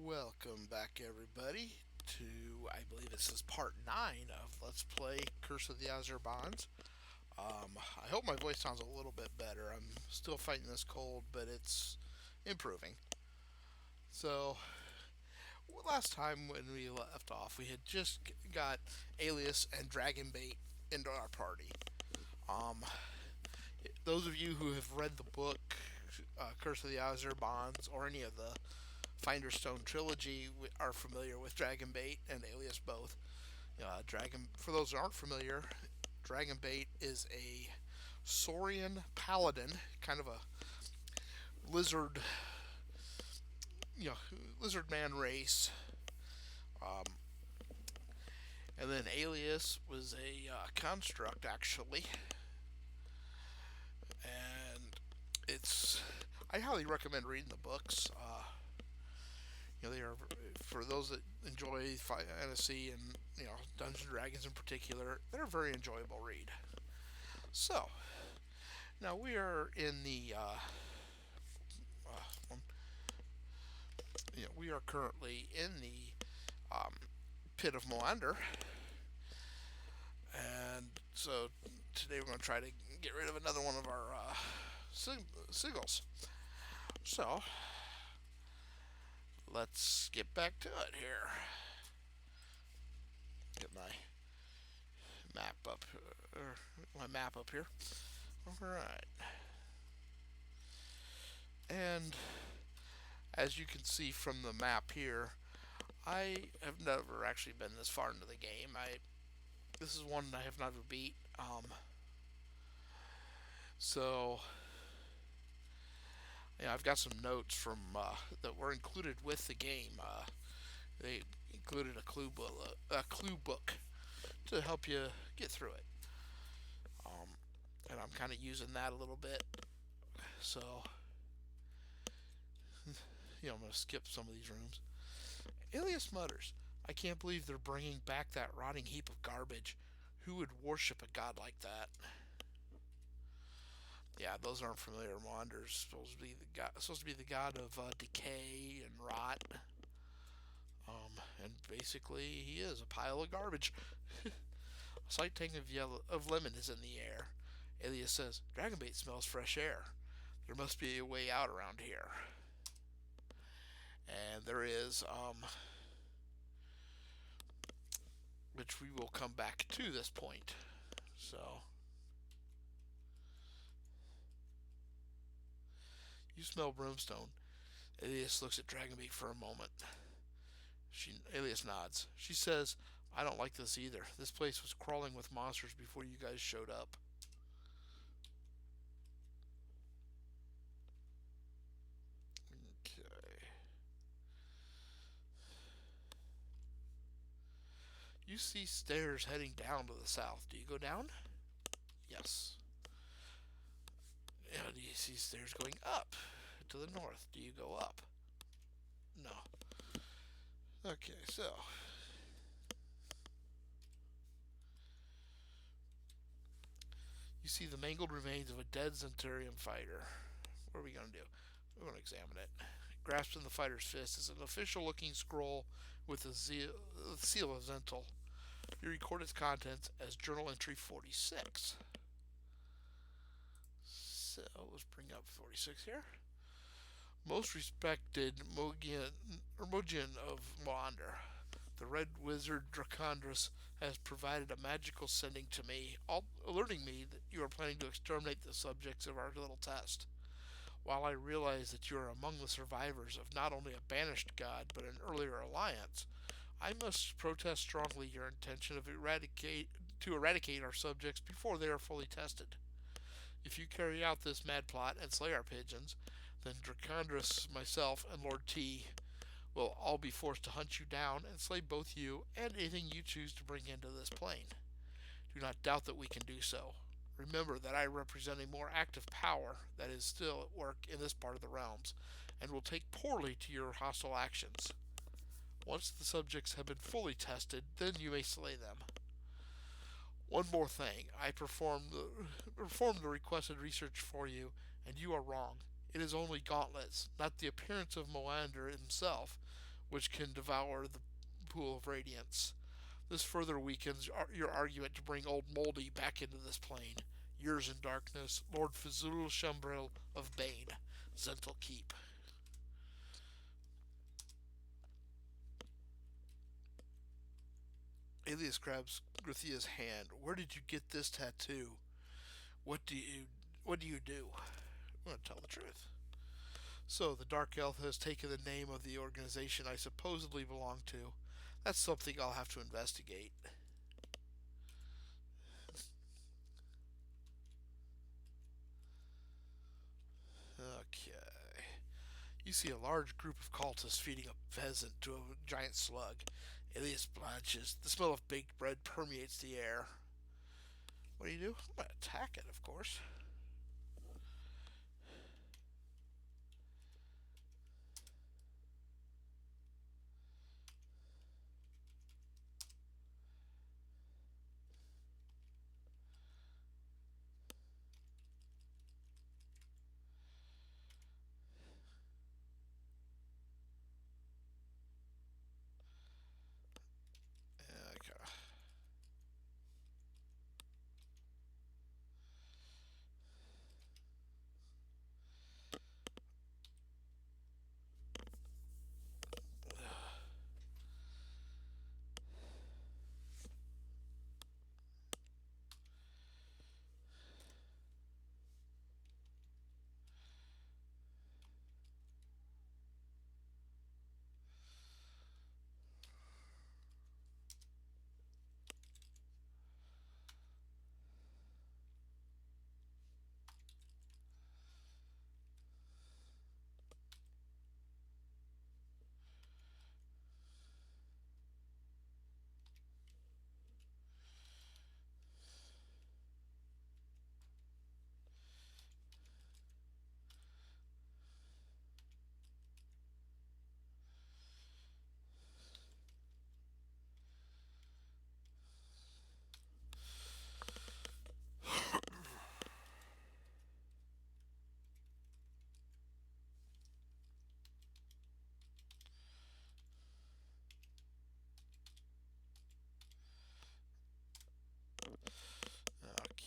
Welcome back, everybody, to I believe this is part 9 of Let's Play Curse of the Azure Bonds. I hope my voice sounds a little bit better. I'm still fighting this cold, but it's improving. So, last time when we left off, we had just got Alias and Dragonbait into our party. Um, those of you who have read the book Curse of the Azure Bonds or any of the Finderstone trilogy are familiar with Dragonbait and Alias both. For those who aren't familiar, Dragonbait is a Saurian paladin, kind of a lizard, you know, lizard man race. Um, and then Alias was a construct actually, and it's. I highly recommend reading the books. They are for those that enjoy fantasy and Dungeons and Dragons in particular. They're a very enjoyable read. So now we are in the we are currently in the um, pit of Moander, and so today we're going to try to get rid of another one of our sigils. So let's get back to it here. Get my map up here. All right, and as you can see from the map here, I have never actually been this far into the game. This is one I have never beat. So I've got some notes from that were included with the game. They included a clue book to help you get through it. And I'm kind of using that a little bit. So I'm going to skip some of these rooms. Alias mutters, "I can't believe they're bringing back that rotting heap of garbage. Who would worship a god like that?" Yeah, those aren't familiar. Wander's supposed to be the god of decay and rot. And basically, he is a pile of garbage. A slight tang of lemon is in the air. Alias says, "Dragonbait smells fresh air. There must be a way out around here." And there is, which we will come back to this point. So, you smell brimstone. Alias looks at Dragonbait for a moment. Alias nods. She says, "I don't like this either. This place was crawling with monsters before you guys showed up." Okay. You see stairs heading down to the south. Do you go down? Yes. Do you see stairs going up to the north? Do you go up? No. Okay, so you see the mangled remains of a dead Zenturium fighter. What are we going to do? We're going to examine it. Grasped in the fighter's fist is an official-looking scroll with the seal of Zental. You record its contents as journal entry 46. So let's bring up 46 here. "Most respected Mogian of Moander, the Red Wizard Dracondrus has provided a magical sending to me, alerting me that you are planning to exterminate the subjects of our little test. While I realize that you are among the survivors of not only a banished god but an earlier alliance, I must protest strongly your intention to eradicate our subjects before they are fully tested. If you carry out this mad plot and slay our pigeons, then Dracondrus, myself, and Lord T will all be forced to hunt you down and slay both you and anything you choose to bring into this plane. Do not doubt that we can do so. Remember that I represent a more active power that is still at work in this part of the realms, and will take poorly to your hostile actions. Once the subjects have been fully tested, then you may slay them. One more thing. I performed the requested research for you, and you are wrong. It is only gauntlets, not the appearance of Moander himself, which can devour the pool of radiance. This further weakens your argument to bring old Moldy back into this plane. Years in darkness, Lord Fazul Shambril of Bane, Zental Keep. Alias grabs Grithia's hand. Where did you get this tattoo? What do you what do you do? I'm gonna tell the truth. So the Dark Elf has taken the name of the organization I supposedly belong to. That's something I'll have to investigate. Okay. You see a large group of cultists feeding a pheasant to a giant slug. Alias blanches. The smell of baked bread permeates the air. What do you do? I'm gonna attack it, of course. Okay.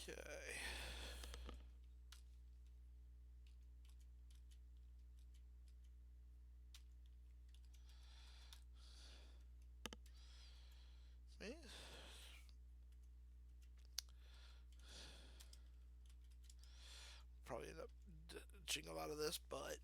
Okay. Me? Probably end up ditching a lot of this, but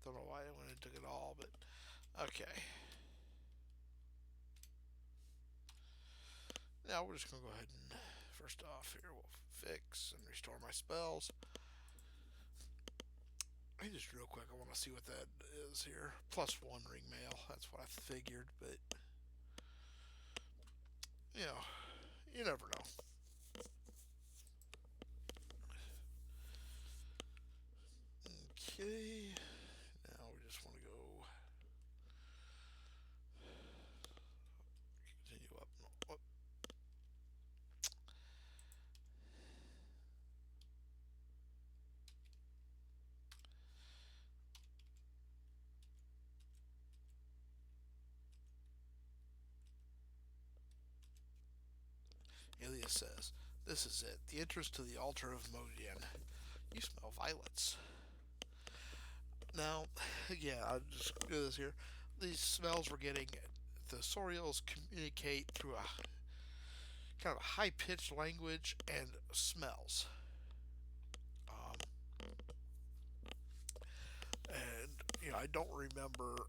don't know why I went and took it all, but okay. Now we're just gonna go ahead and first off here we'll fix and restore my spells. Hey, just real quick, I want to see what that is here. +1 ring mail. That's what I figured, but you know, you never know. Okay. Now we just want to go continue up. No, Elias says, "This is it. The entrance to the altar of Modian. You smell violets." Now, yeah, I'll just do this here. These smells we're getting, the Sorials communicate through a kind of high pitched language and smells. Um, and, I don't remember.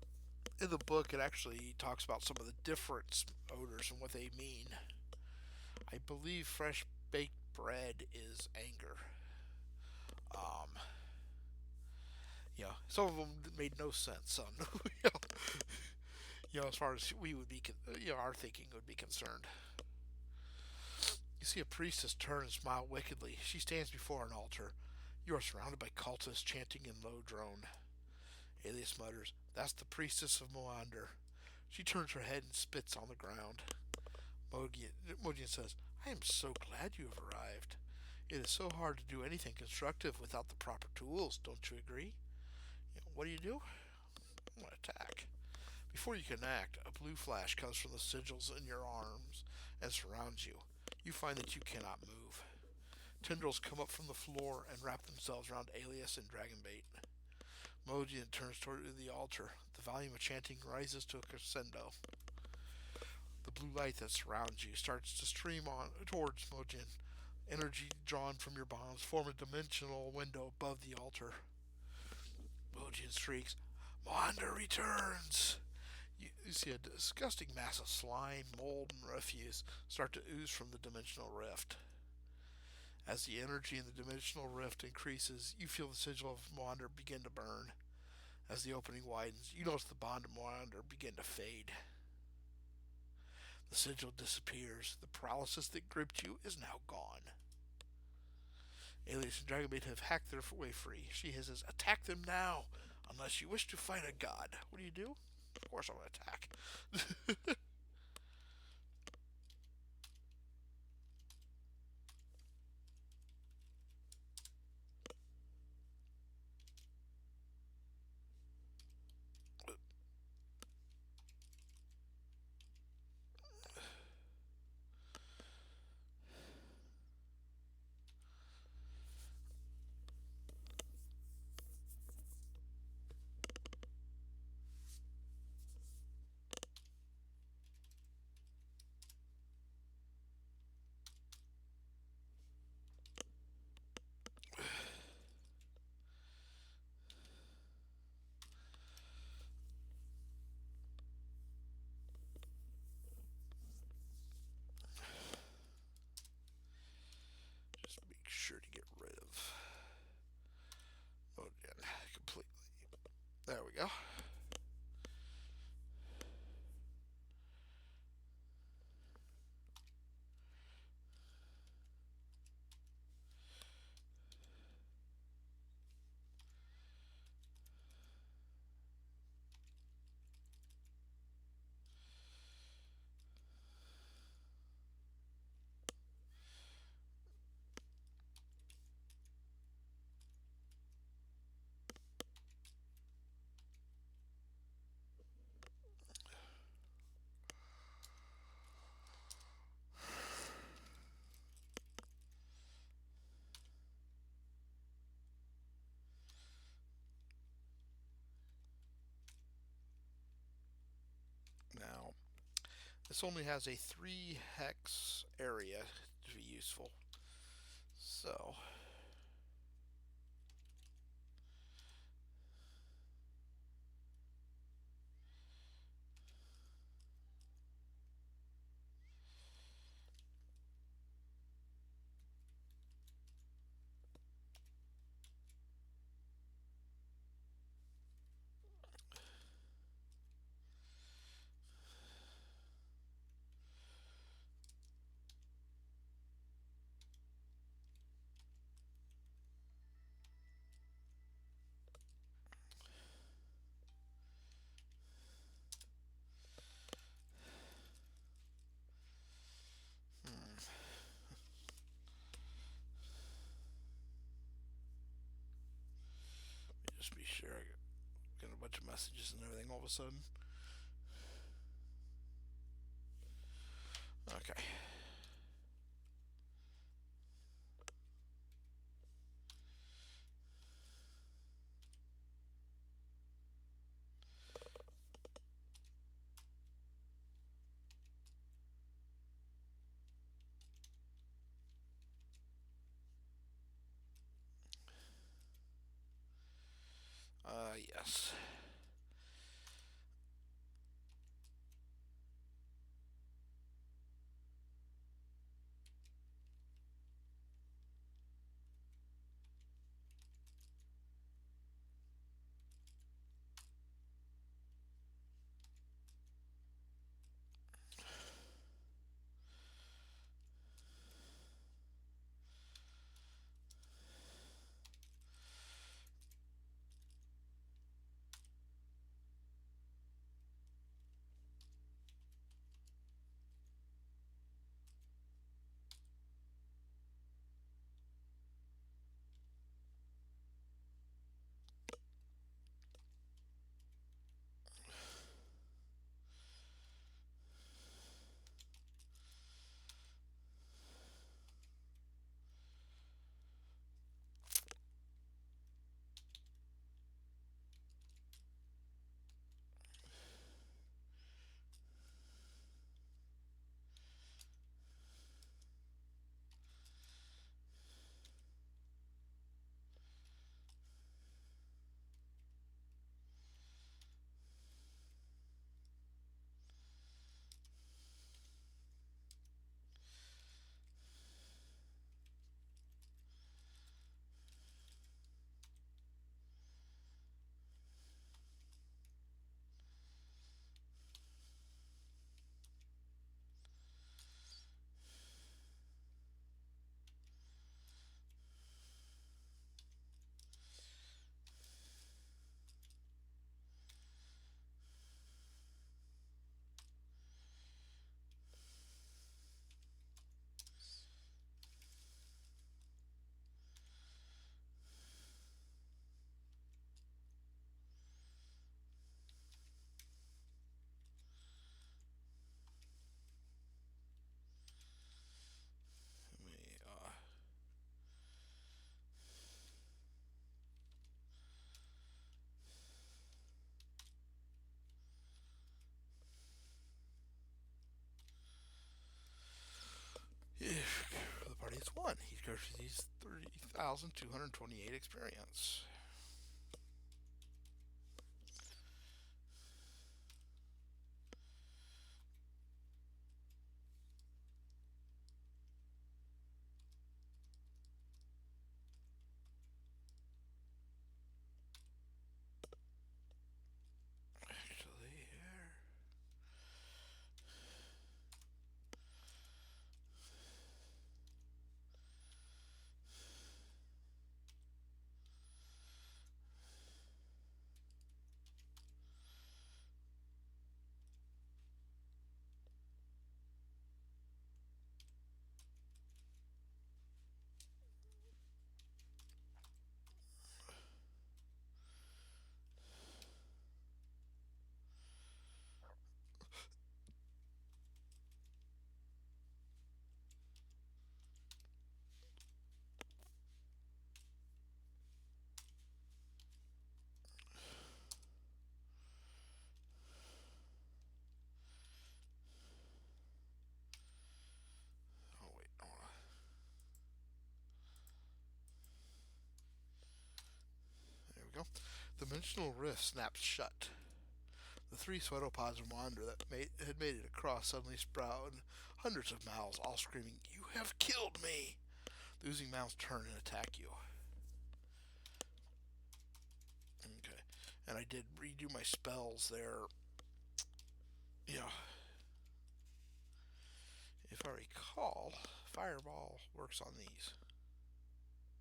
In the book, it actually talks about some of the different odors and what they mean. I believe fresh baked bread is anger. Um, some of them made no sense on as far as we would be, our thinking would be concerned. You see a priestess turn and smile wickedly. She stands before an altar. You are surrounded by cultists chanting in low drone. Alias mutters, "That's the priestess of Moander." She turns her head and spits on the ground. Mogian says, "I am so glad you have arrived. It is so hard to do anything constructive without the proper tools, don't you agree?" What do? I'm going to attack. Before you can act, a blue flash comes from the sigils in your arms and surrounds you. You find that you cannot move. Tendrils come up from the floor and wrap themselves around Alias and Dragonbait. Mojian turns toward the altar. The volume of chanting rises to a crescendo. The blue light that surrounds you starts to stream on towards Mojian. Energy drawn from your bombs form a dimensional window above the altar. Mojian shrieks, "Moander returns!" You see a disgusting mass of slime, mold, and refuse start to ooze from the dimensional rift. As the energy in the dimensional rift increases, you feel the sigil of Moander begin to burn. As the opening widens, you notice the bond of Moander begin to fade. The sigil disappears. The paralysis that gripped you is now gone. Alias and Dragonbait have hacked their way free. She hisses, "Attack them now, unless you wish to fight a god." What do? Of course I'm going to attack. Just make sure to get rid of Odin completely. There we go. Now, this only has a 3 hex area to be useful. So, just be sure I get a bunch of messages and everything all of a sudden. Okay. Yes. Scarcity's 30,228 experience. Actually, here. Oh, wait. There we go. The dimensional rift snaps shut. The three pseudopods of Wander that had made it across suddenly sprouted hundreds of mouths, all screaming, "You have killed me!" The oozing mouths turn and attack you. Okay. And I did redo my spells there. Yeah. If I recall, Fireball works on these.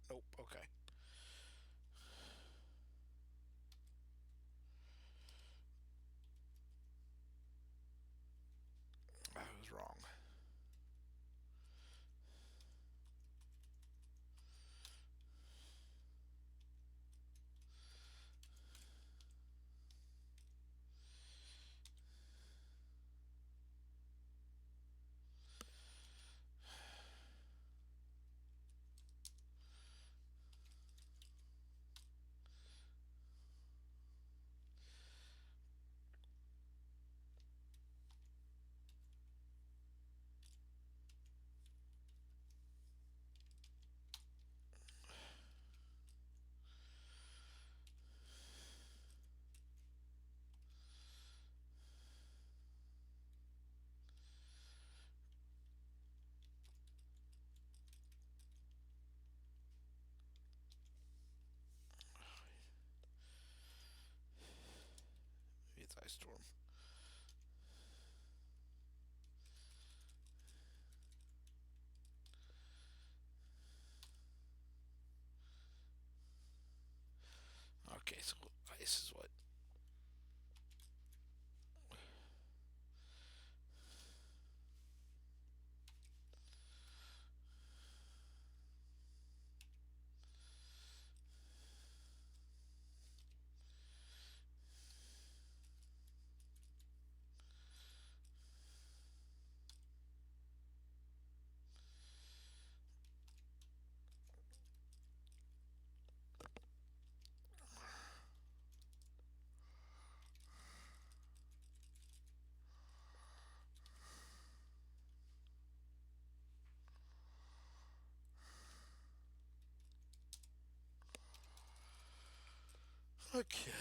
Nope. Okay. I was wrong. Maybe it's Ice Storm. Okay, so ice is what? Okay.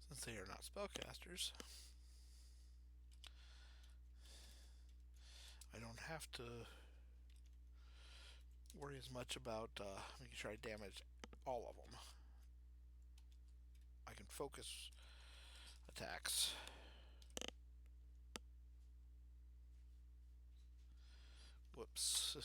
Since they are not spellcasters, I don't have to worry as much about making sure I damage all of them. I can focus attacks. Whoops.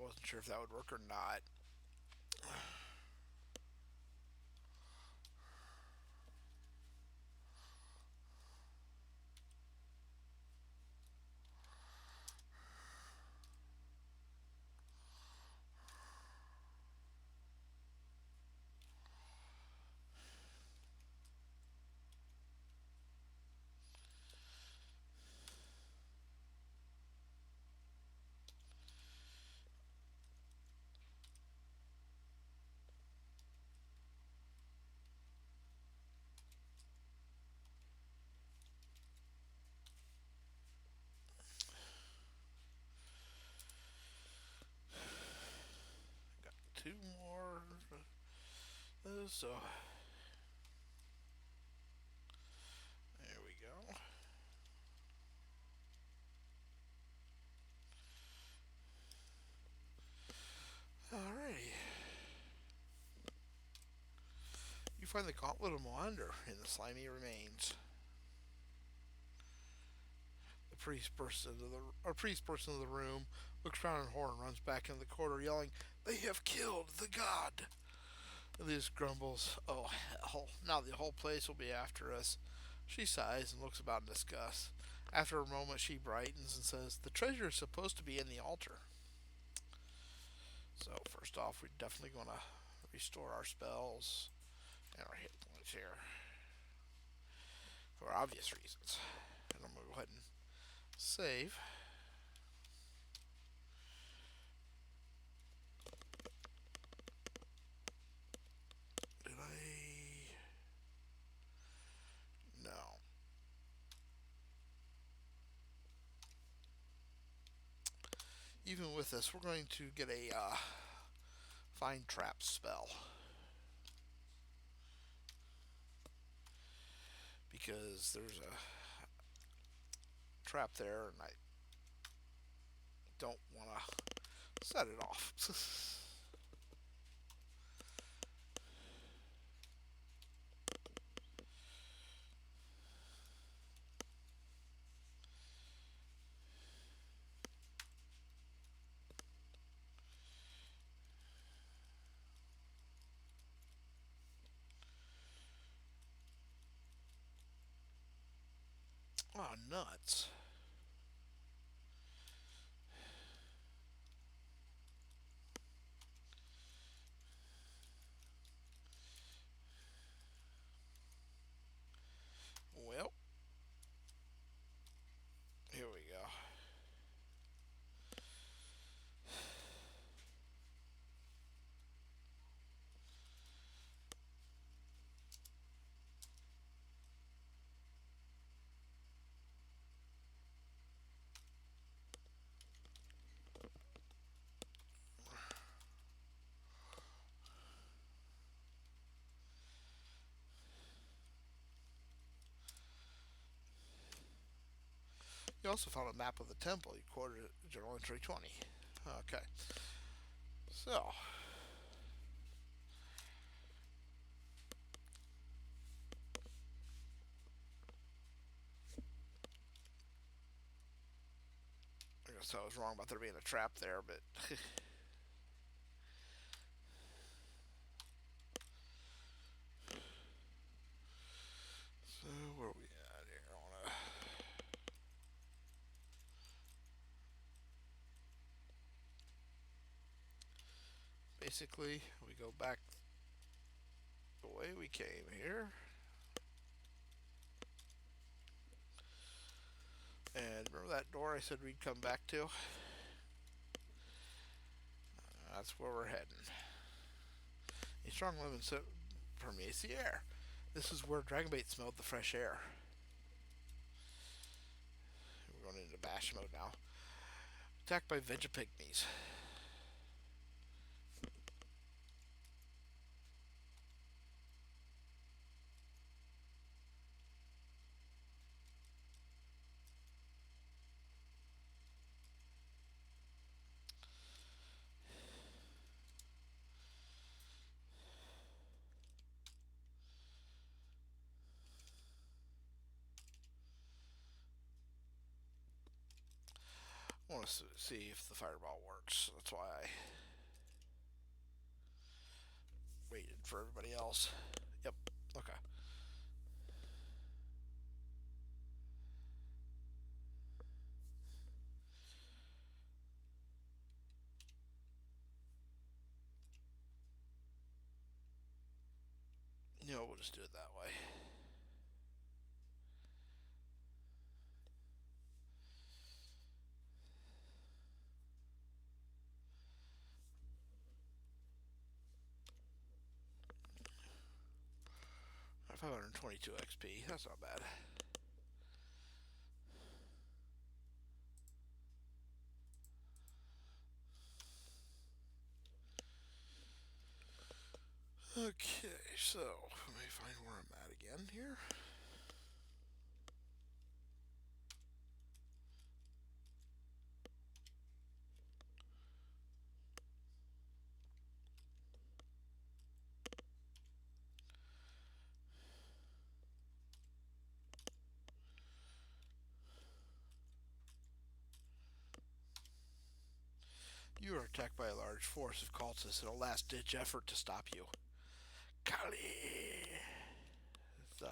wasn't sure if that would work or not. Got two more. So there we go. Alrighty. You find the Gauntlet of Moander in the slimy remains. The priest bursts into the room, looks around in horror, and runs back into the corridor, yelling, "They have killed the god!" Elise grumbles, "Oh hell! Now the whole place will be after us." She sighs and looks about in disgust. After a moment, she brightens and says, "The treasure is supposed to be in the altar." So first off, we're definitely going to restore our spells and our hit points here for obvious reasons. And I'm going to go ahead and save. Did I? No. Even with this, we're going to get a find trap spell. Because there's a trap there and I don't want to set it off. Oh, nuts. Well, here we go. You also found a map of the temple. You quoted it, Journal Entry 20. Okay. So, I guess I was wrong about there being a trap there, but so where are we at here? Basically, we go back the way we came here. And remember that door I said we'd come back to? That's where we're heading. A strong lemon permeates the air. This is where Dragonbait smelled the fresh air. We're going into bash mode now. Attacked by Vegapygmies. I want want to see if the fireball works. That's why I waited for everybody else. Yep. Okay. We'll just do it that way. I have 522 XP. That's not bad. Okay, so let me find where I'm at again here. You are attacked by a large force of cultists in a last-ditch effort to stop you. Kali! So,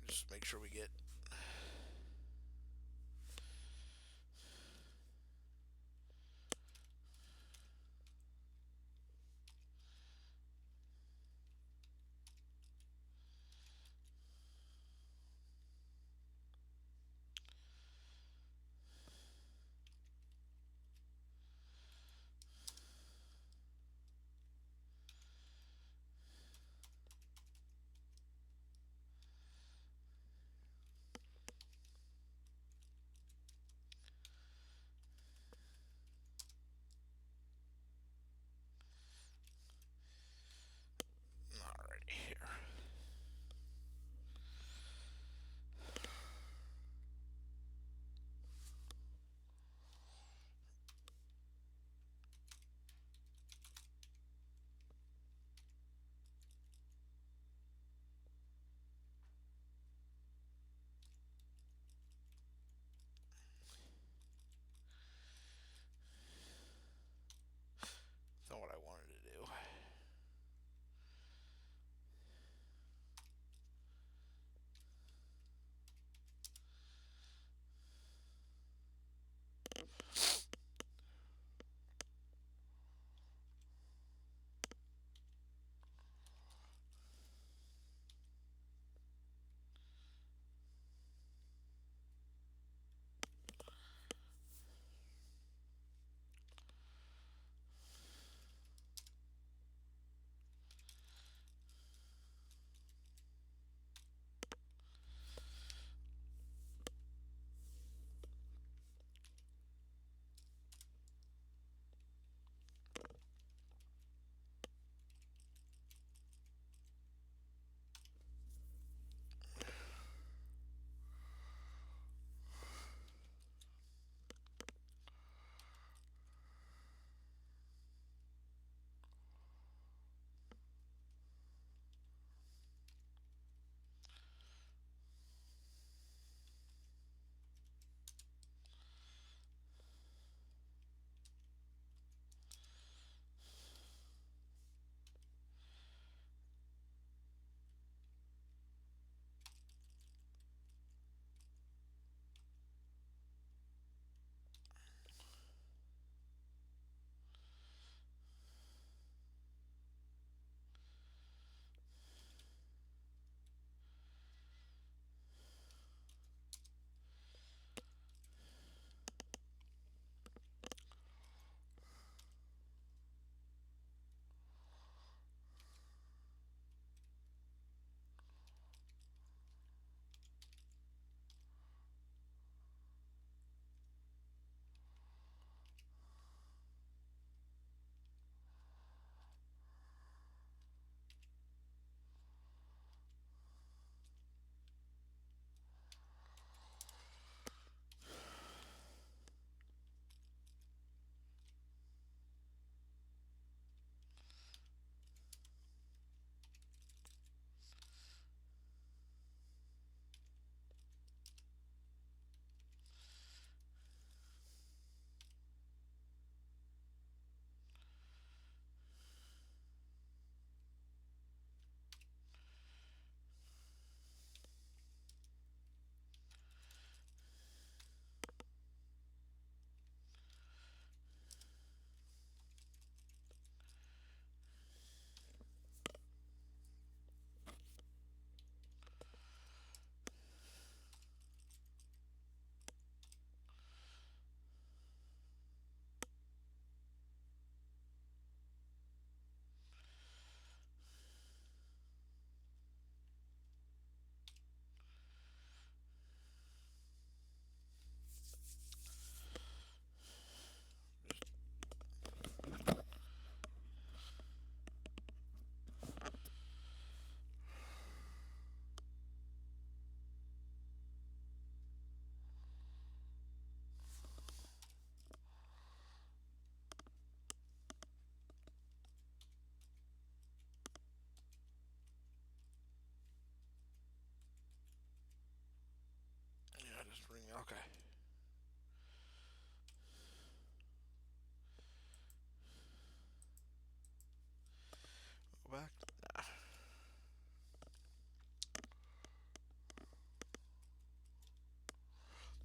just make sure we get...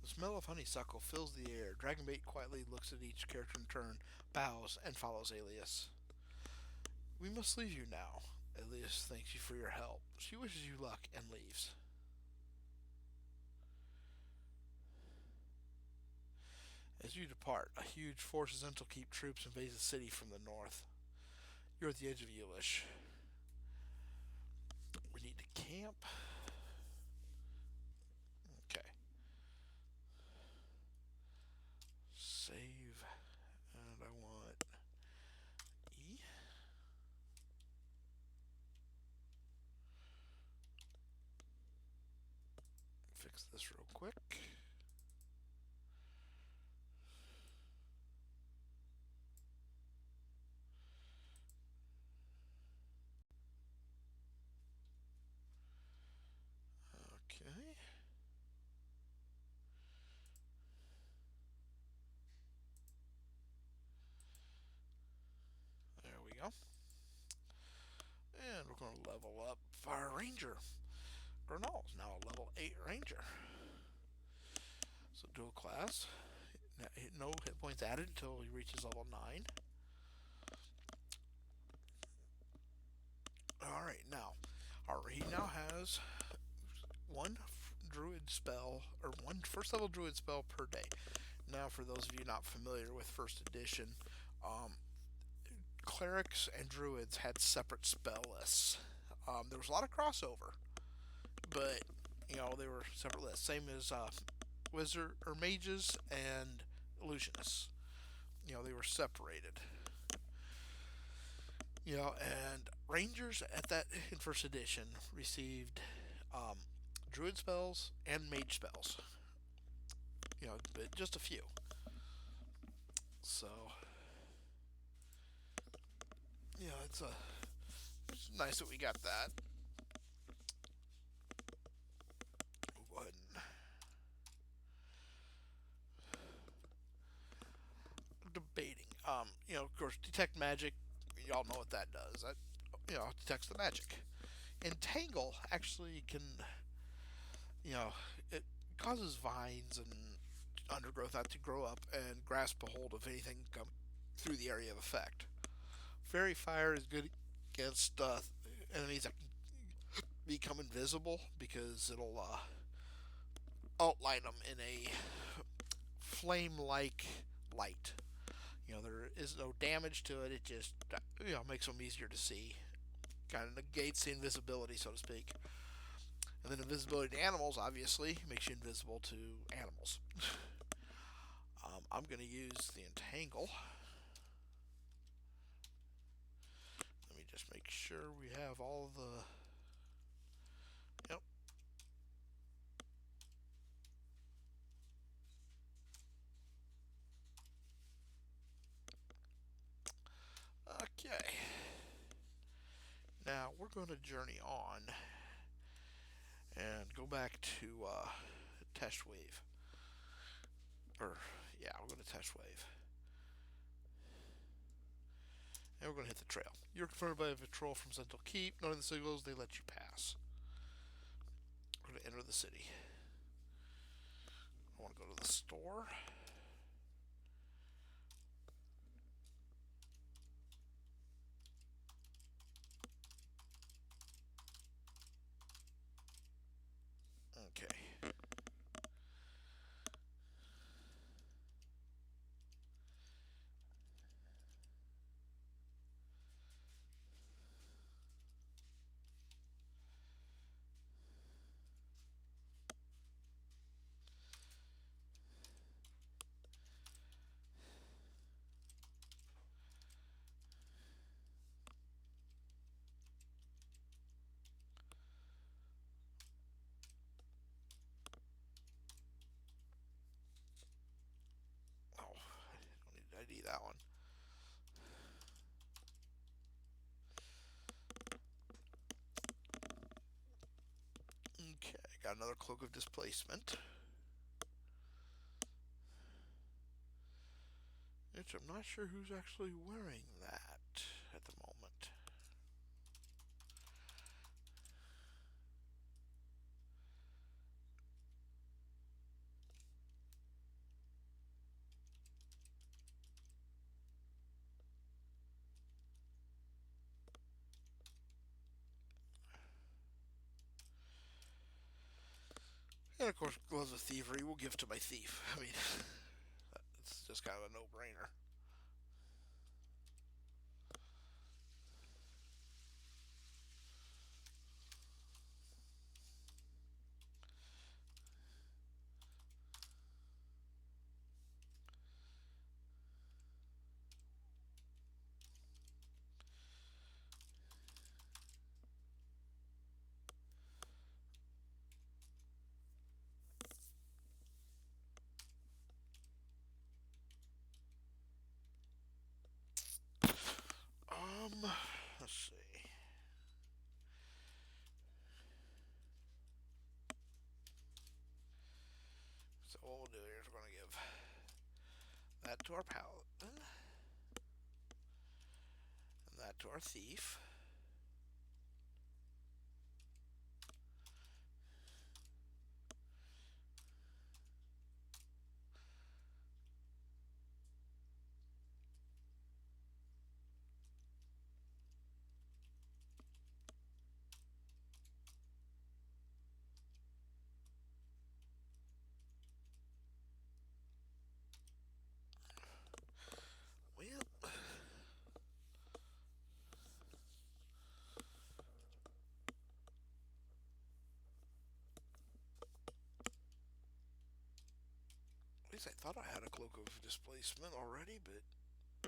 The smell of honeysuckle fills the air. Dragonbait quietly looks at each character in turn, bows, and follows Alias. We must leave you now. Alias thanks you for your help. She wishes you luck and leaves. As you depart, a huge force of Zental Keep troops invades the city from the north. You're at the edge of Eulish. We need to camp. Okay. Save. And I want E. Fix this real quick. Okay. There we go. And we're going to level up our Ranger. Gernal is now a level 8 Ranger. So dual class. No hit points added until he reaches level 9. Alright, now. He now has one druid spell, or one first level druid spell per day. Now, for those of you not familiar with first edition, clerics and druids had separate spell lists. There was a lot of crossover, but they were separate lists. Same as wizard or mages and illusionists. They were separated. And rangers at that in first edition received druid spells and mage spells. But just a few. So, it's nice that we got that. We'll go ahead and debating. Of course, detect magic. Y'all know what that does. That detects the magic. Entangle actually can, it causes vines and undergrowth not to grow up and grasp a hold of anything come through the area of effect. Fairy fire is good against enemies that can become invisible because it'll outline them in a flame-like light. There is no damage to it. It just makes them easier to see. Kind of negates the invisibility, so to speak. And then invisibility to animals, obviously, makes you invisible to animals. I'm going to use the Entangle. Let me just make sure we have all the... Yep. Okay. Now, we're going to journey on and go back to Test Wave. We're going to Test Wave. And we're going to hit the trail. You're confronted by a patrol from Zental Keep. Noting the signals, they let you pass. We're going to enter the city. I want to go to the store. Okay. Oh, I don't need to ID that one. Okay, got another Cloak of Displacement. Which I'm not sure who's actually wearing that at the moment. And of course, gloves of thievery will give to my thief. I mean, it's just kind of a no-brainer. Let's see. So what we'll do here is we're going to give that to our paladin, and that to our thief. Well, at least I thought I had a cloak of displacement already, but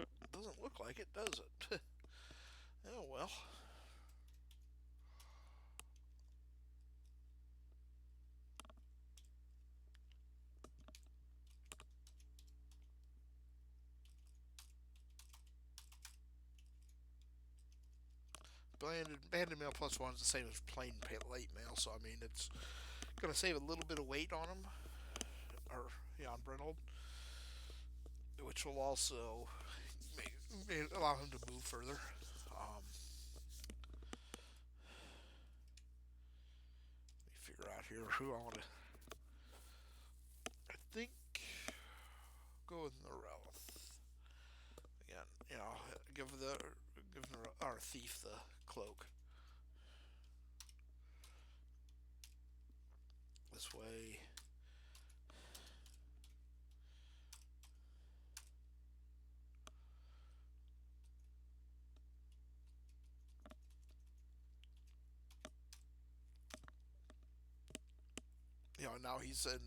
it doesn't look like it, does it? Oh well. Banded mail plus one is the same as plain late mail, so I mean it's going to save a little bit of weight on them, or yeah, on Brenthold, which will also allow him to move further. Let me figure out here who I want to. I think go with Norelith. Again, give our thief the cloak. This way. Now he's in,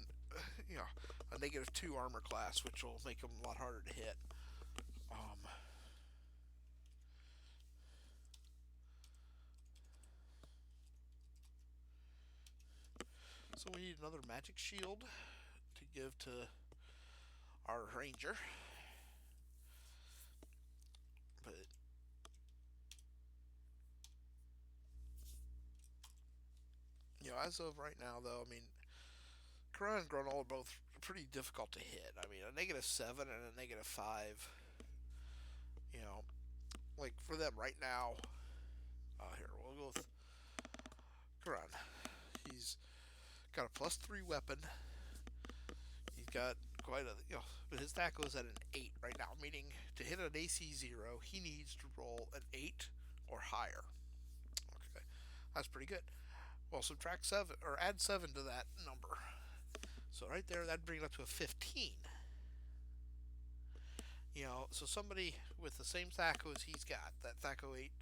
a -2 armor class, which will make him a lot harder to hit. So we need another magic shield to give to our ranger. But as of right now, though, I mean, Quran and Grenoble are both pretty difficult to hit. I mean, a -7 and a -5. Like for them right now. Here we'll go with Quran. He's got a +3 weapon. He's got quite a but his attack goes at an 8 right now, meaning to hit an AC 0, he needs to roll an 8 or higher. Okay, that's pretty good. Well, subtract 7 or add 7 to that number. So right there, that'd bring it up to a 15. So somebody with the same Thaco as he's got, that Thaco 8,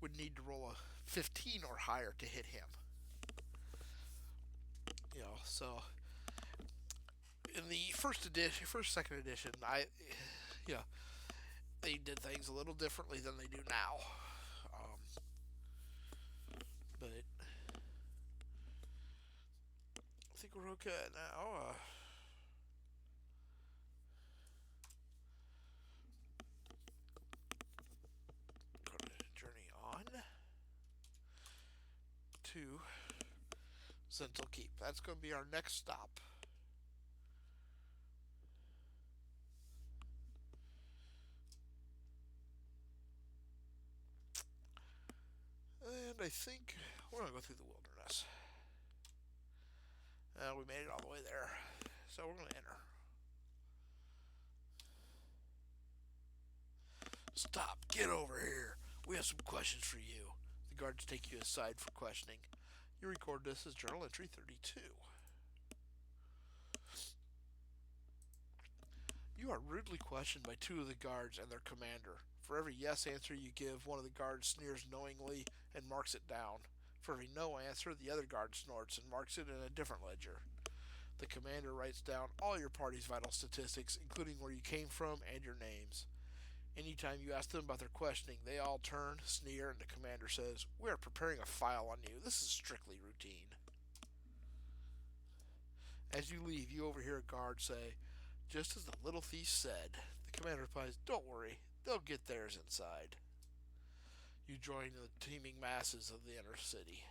would need to roll a 15 or higher to hit him. So in the second edition, they did things a little differently than they do now. But I think we're okay now. Journey on to Sentinel Keep. That's going to be our next stop. And I think we're going to go through the wilderness. We made it all the way there. So we're going to enter. Stop. Get over here. We have some questions for you. The guards take you aside for questioning. You record this as journal entry 32. You are rudely questioned by two of the guards and their commander. For every yes answer you give, one of the guards sneers knowingly and marks it down. For every no answer, the other guard snorts and marks it in a different ledger. The commander writes down all your party's vital statistics, including where you came from and your names. Anytime you ask them about their questioning, they all turn, sneer, and the commander says, "We are preparing a file on you. This is strictly routine." As you leave, you overhear a guard say, "Just as the little thief said." The commander replies, "Don't worry, they'll get theirs inside." You join the teeming masses of the inner city.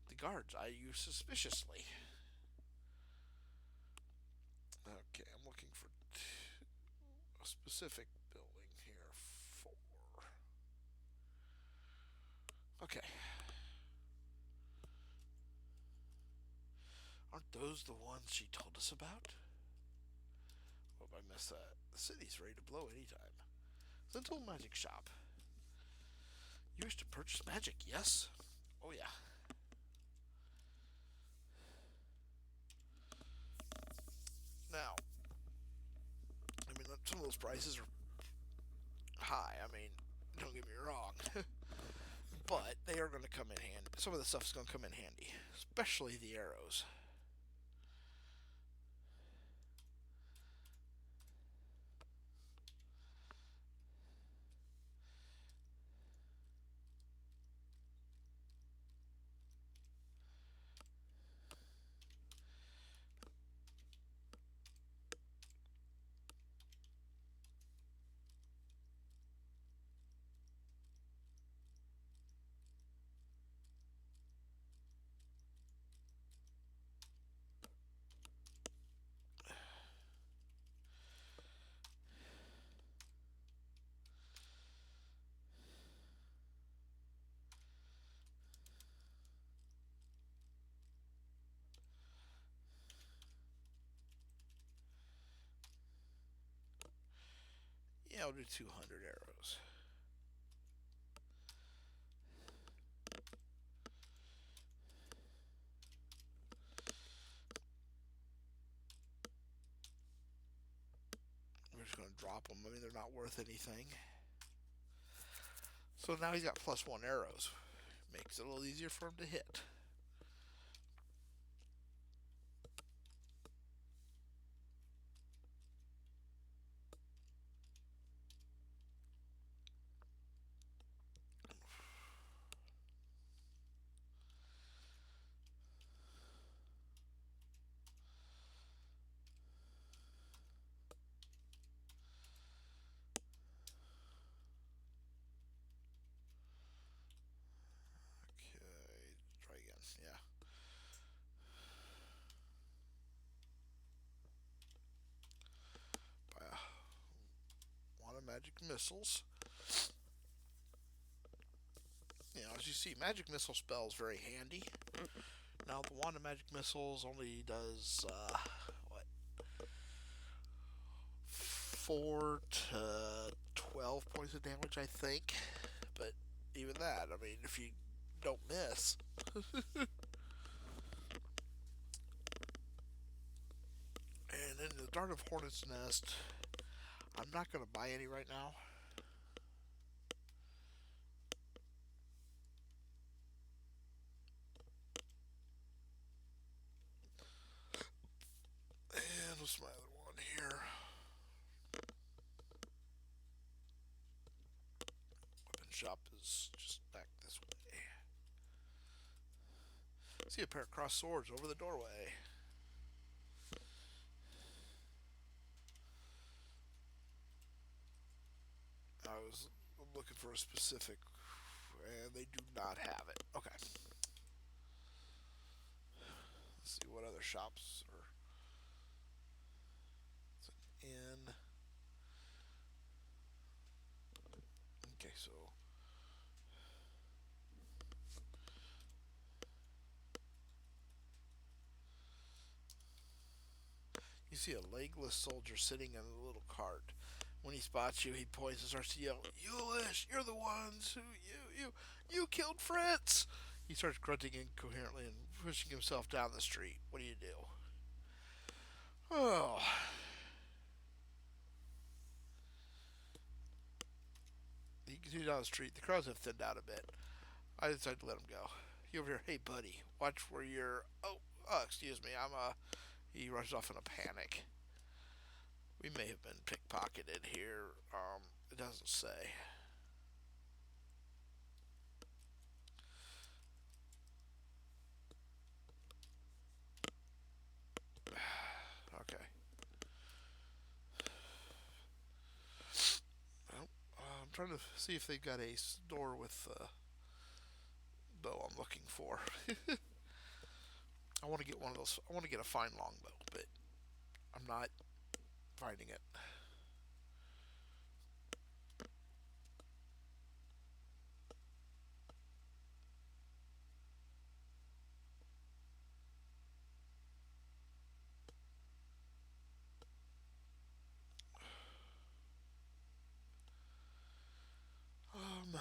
The guards eye you suspiciously. Okay, I'm looking for a specific building here. Okay. Aren't those the ones she told us about? Oh, I missed that. The city's ready to blow anytime. Little magic shop. You wish to purchase magic, yes? Oh, yeah. Now, I mean, some of those prices are high. I mean, don't get me wrong. But they are going to come in handy. Some of the stuff is going to come in handy, especially the arrows. Yeah, I'll do 200 arrows. We're just going to drop them. I mean, they're not worth anything. So now he's got +1 arrows. Makes it a little easier for him to hit. Okay, try again. Yeah. Buy a lot of magic missiles. As you see, magic missile spell is very handy. Now, the wand of magic missiles only does, 4 to 12 points of damage, I think. But even that, I mean, if you don't miss. And then the Dart of Hornet's Nest, I'm not going to buy any right now. And what's my other one here? Weapon shop is just back this way. See a pair of crossed swords over the doorway. I was looking for a specific, and they do not have it. Okay. Let's see what other shops are. It's an inn. Okay, so you see a legless soldier sitting in a little cart. When he spots you, he points and starts to yell, "Yulish, you're the ones who you killed Fritz!" He starts grunting incoherently and pushing himself down the street. What do you do? Oh, You can see down the street. The crowds have thinned out a bit. I decided to let him go. He over here, hey buddy, watch where you're. Oh, excuse me. He rushes off in a panic. We may have been pickpocketed here. It doesn't say. Okay. Well, I'm trying to see if they've got a store with the bow I'm looking for. I want to get one of those. I want to get a fine longbow, but I'm not finding it. Um,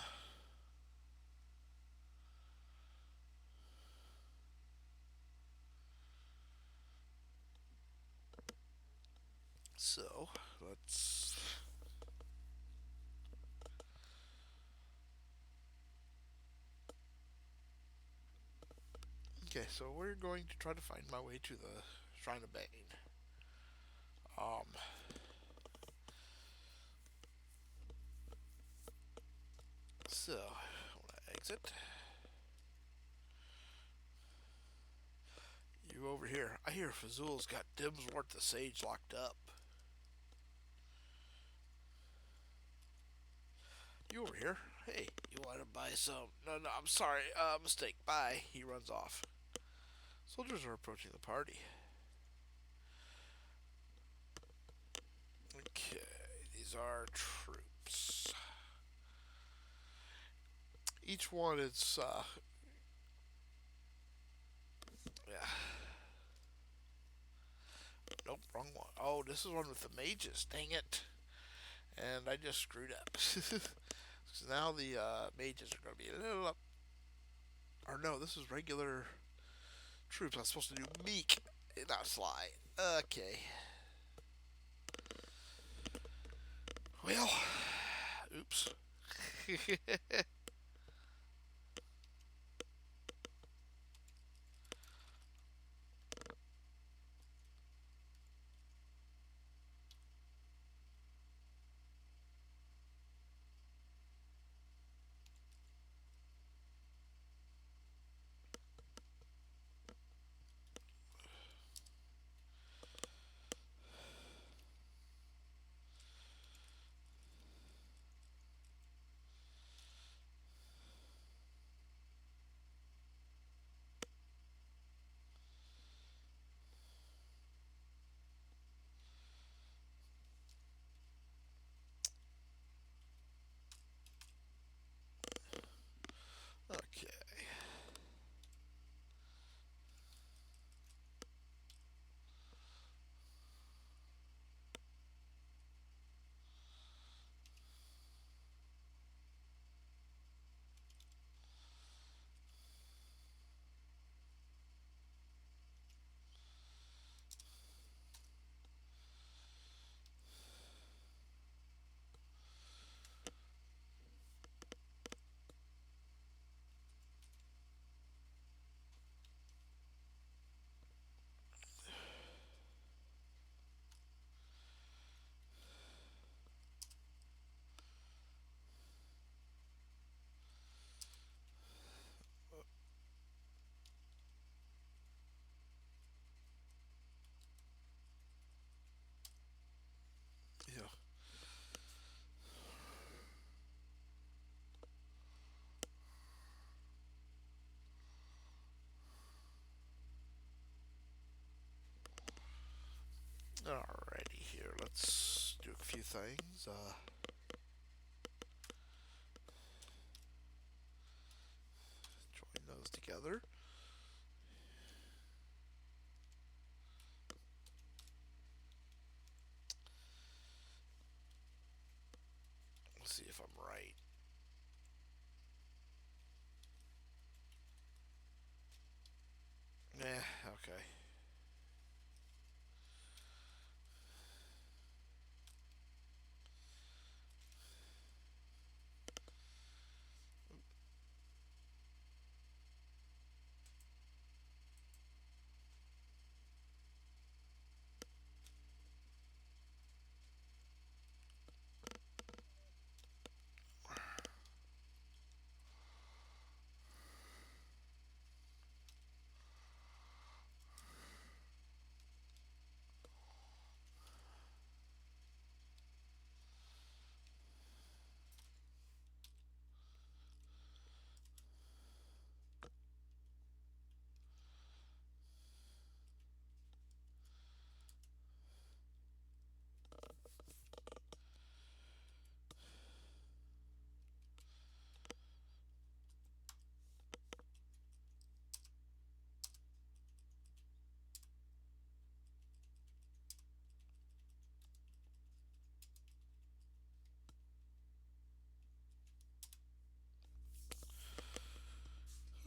so let's. Okay, so we're going to try to find my way to the Shrine of Bane. Um, so I want to exit. You over here. I hear Fazul's got Dimsworth the Sage locked up. You over here? Hey, you want to buy some? No, no, I'm sorry. Mistake. Bye. He runs off. Soldiers are approaching the party. Okay, these are troops. Each one is, yeah. Nope, wrong one. Oh, this is one with the mages. Dang it. And I just screwed up. So now the mages are going to be a little up. Or no, this is regular troops. I'm supposed to do meek, not sly. Okay. Well, oops. Okay. Yeah. Alrighty, here. Let's do a few things. Join those together. Let's see if I'm right. Okay.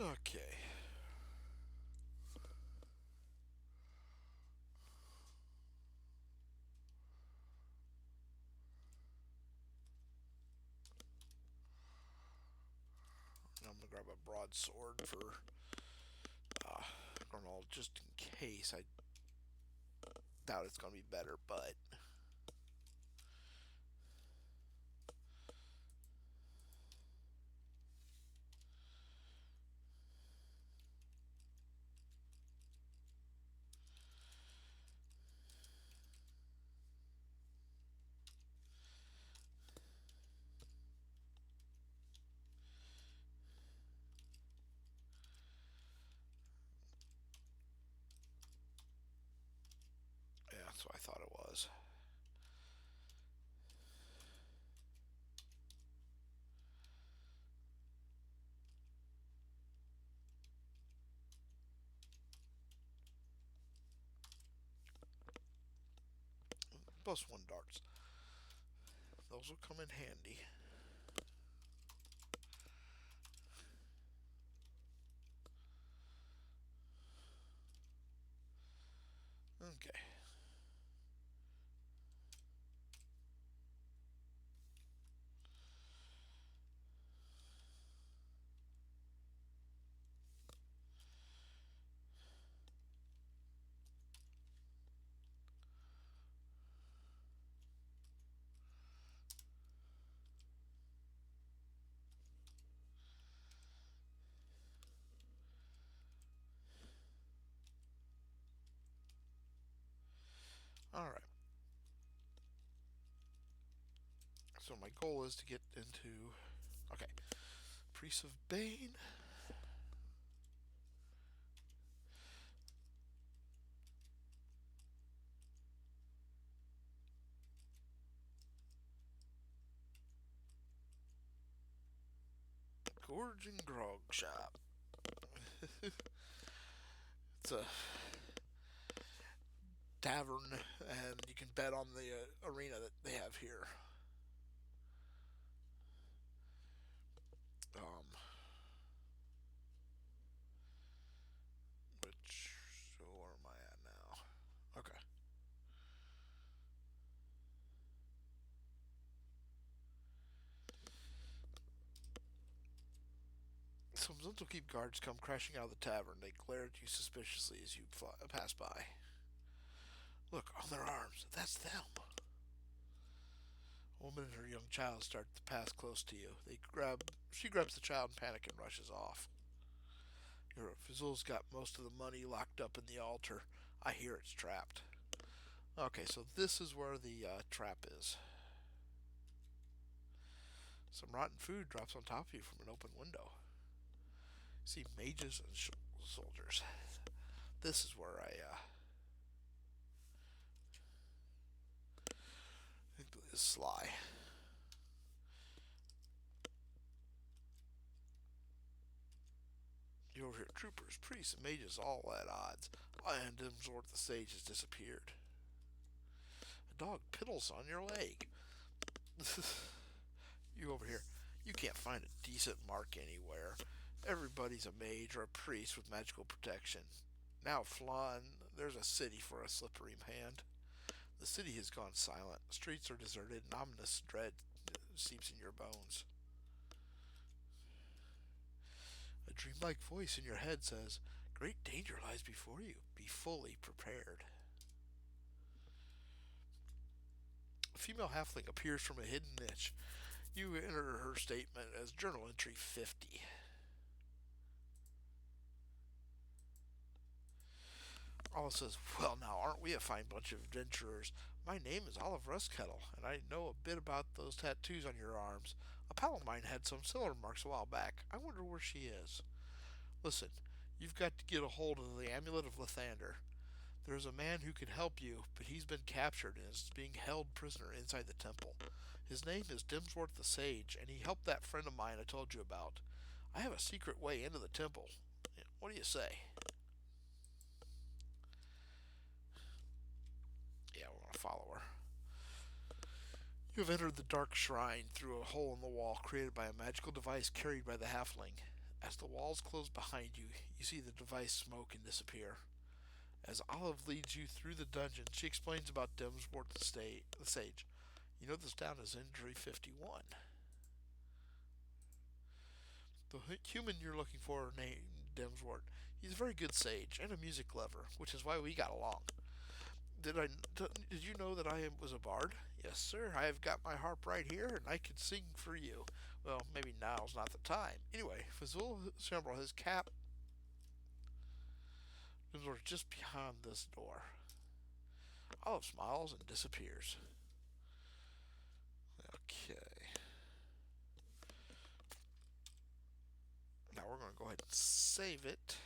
Okay. I'm gonna grab a broadsword for I don't know, just in case. I doubt it's gonna be better, but yeah, that's what I thought it was. +1 darts. Those will come in handy. Okay. Alright. So my goal is to get into. Okay. Priest of Bane. Gorge and Grog Shop. It's a tavern, and you can bet on the arena that they have here. Um, which, so where am I at now? Okay. Some Zental Keep guards come crashing out of the tavern. They glare at you suspiciously as you pass by. Look, on their arms. That's them. A woman and her young child start to pass close to you. She grabs the child in panic and rushes off. Your Fizzle's got most of the money locked up in the altar. I hear it's trapped. Okay, so this is where the trap is. Some rotten food drops on top of you from an open window. See mages and soldiers. This is where I think is sly. You overhear troopers, priests, and mages all at odds. And Dimsworth the sage has disappeared. A dog piddles on your leg. You over here. You can't find a decent mark anywhere. Everybody's a mage or a priest with magical protection. Now, Flan, there's a city for a slippery hand. The city has gone silent. Streets are deserted, and ominous dread seeps in your bones. A dreamlike voice in your head says, "Great danger lies before you. Be fully prepared." A female halfling appears from a hidden niche. You enter her statement as journal entry 50. Olive says, "Well, now, aren't we a fine bunch of adventurers? My name is Olive Rustkettle, and I know a bit about those tattoos on your arms. A pal of mine had some similar marks a while back. I wonder where she is. Listen, you've got to get a hold of the Amulet of Lathander. There's a man who can help you, but he's been captured and is being held prisoner inside the temple. His name is Dimsworth the Sage, and he helped that friend of mine I told you about. I have a secret way into the temple. What do you say?" Yeah, we're going to follow her. You have entered the dark shrine through a hole in the wall created by a magical device carried by the halfling. As the walls close behind you, you see the device smoke and disappear. As Olive leads you through the dungeon, she explains about Dimswort the Sage. You note this down as Injury 51. The human you're looking for named Dimswort. He's a very good sage and a music lover, which is why we got along. Did I? Did you know that was a bard? Yes, sir. I have got my harp right here, and I can sing for you. Well, maybe now's not the time. Anyway, Fazul Shambral, his cap is just behind this door. Olive smiles and disappears. Okay. Now we're going to go ahead and save it.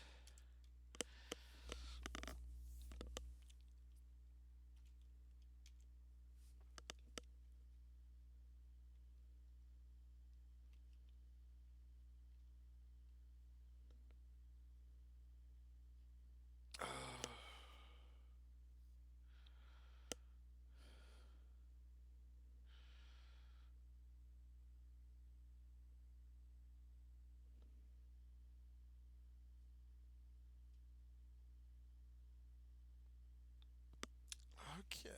Okay.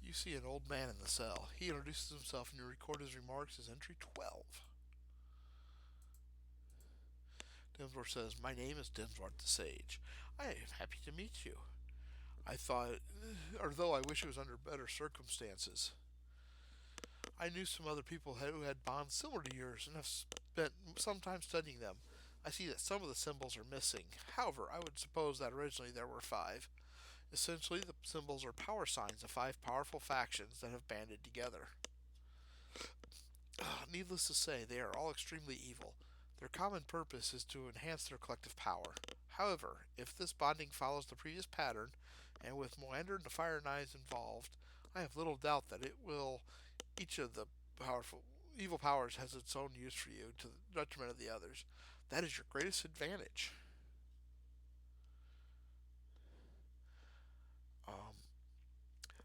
You see an old man in the cell. He introduces himself and you record his remarks as entry 12. Dimswort says, "My name is Dimswort the Sage. I am happy to meet you. I thought, or though I wish it was under better circumstances. I knew some other people who had bonds similar to yours and have spent some time studying them. I see that some of the symbols are missing. However, I would suppose that originally there were five. Essentially, the symbols are power signs of five powerful factions that have banded together. Needless to say, they are all extremely evil. Their common purpose is to enhance their collective power. However, if this bonding follows the previous pattern, and with Moander and the Fire Knives involved, I have little doubt that it will. Each of the powerful evil powers has its own use for you to the detriment of the others. That is your greatest advantage." Um,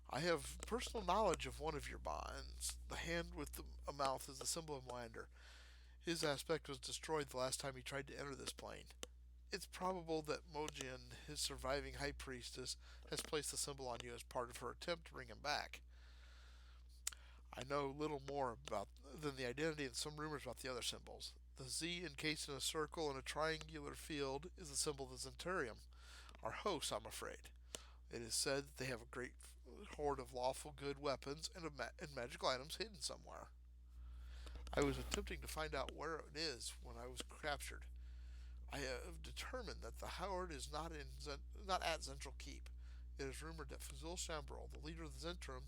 I have personal knowledge of one of your bonds. The hand with a mouth is the symbol of Moander. His aspect was destroyed the last time he tried to enter this plane. It's probable that Mojin, his surviving high priestess, has placed the symbol on you as part of her attempt to bring him back. I know little more about than the identity and some rumors about the other symbols. The Z encased in a circle and a triangular field is the symbol of the Zentarium, our hosts, I'm afraid. It is said that they have a great hoard of lawful good weapons and magical items hidden somewhere. I was attempting to find out where it is when I was captured. I have determined that the hoard is not at Zentral Keep. It is rumored that Fazul Shambral, the leader of the Zentrum,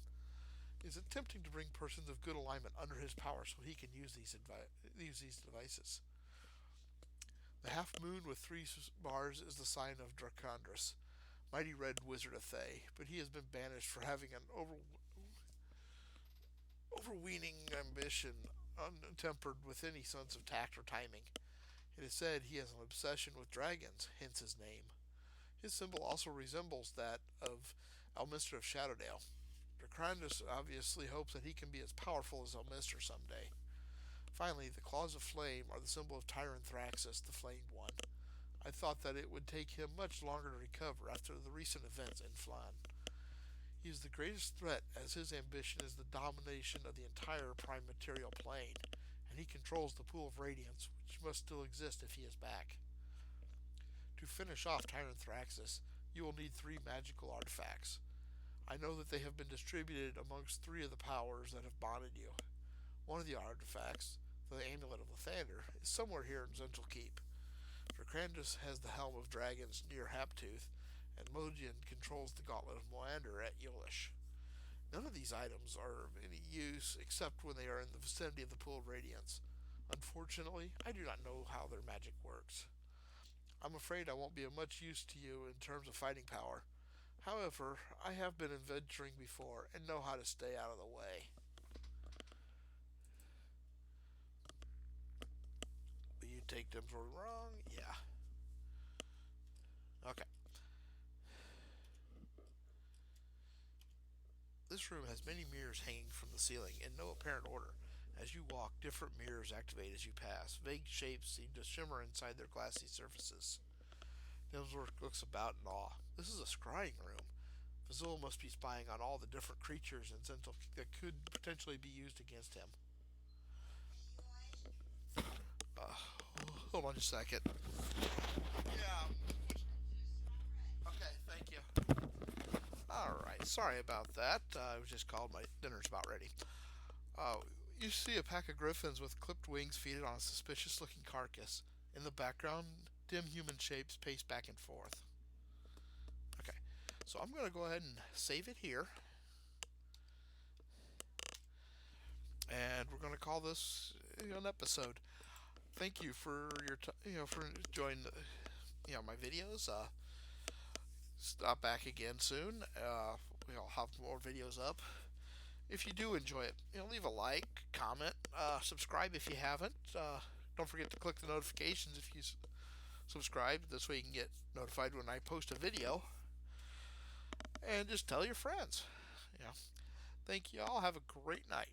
is attempting to bring persons of good alignment under his power so he can use these devices. The half moon with three bars is the sign of Dracondrus, mighty red wizard of Thay, but he has been banished for having an overweening ambition untempered with any sense of tact or timing. It is said he has an obsession with dragons, hence his name. His symbol also resembles that of Elminster of Shadowdale. Dracondrus obviously hopes that he can be as powerful as Elminster someday. Finally, the claws of flame are the symbol of Tyrant Thraxus, the Flamed One. I thought that it would take him much longer to recover after the recent events in Flan. He is the greatest threat, as his ambition is the domination of the entire prime material plane, and he controls the pool of radiance, which must still exist if he is back. To finish off Tyrant Thraxus, you will need three magical artifacts. I know that they have been distributed amongst three of the powers that have bonded you. One of the artifacts, the Amulet of Lathander, is somewhere here in Zentral Keep. Dracandus has the Helm of Dragons near Haptooth, and Mojin controls the Gauntlet of Moander at Yulish. None of these items are of any use except when they are in the vicinity of the Pool of Radiance. Unfortunately, I do not know how their magic works. I'm afraid I won't be of much use to you in terms of fighting power. However, I have been adventuring before and know how to stay out of the way. Will you take them for wrong? Yeah. Okay. This room has many mirrors hanging from the ceiling in no apparent order. As you walk, different mirrors activate as you pass. Vague shapes seem to shimmer inside their glassy surfaces. Dimsworth looks about in awe. This is a scrying room. Fazul must be spying on all the different creatures and that could potentially be used against him. Uh, Hold on just a second. Yeah. Okay, thank you. Alright, sorry about that. I was just called. My dinner's about ready. Uh, you see a pack of griffins with clipped wings feeding on a suspicious looking carcass. In the background, dim human shapes pace back and forth. Okay, so I'm going to go ahead and save it here. And we're going to call this an episode. Thank you for your for enjoying my videos. Stop back again soon. We'll have more videos up. If you do enjoy it, leave a like, comment, subscribe if you haven't. Don't forget to click the notifications if you subscribe. This way you can get notified when I post a video. And just tell your friends. Thank you all. Have a great night.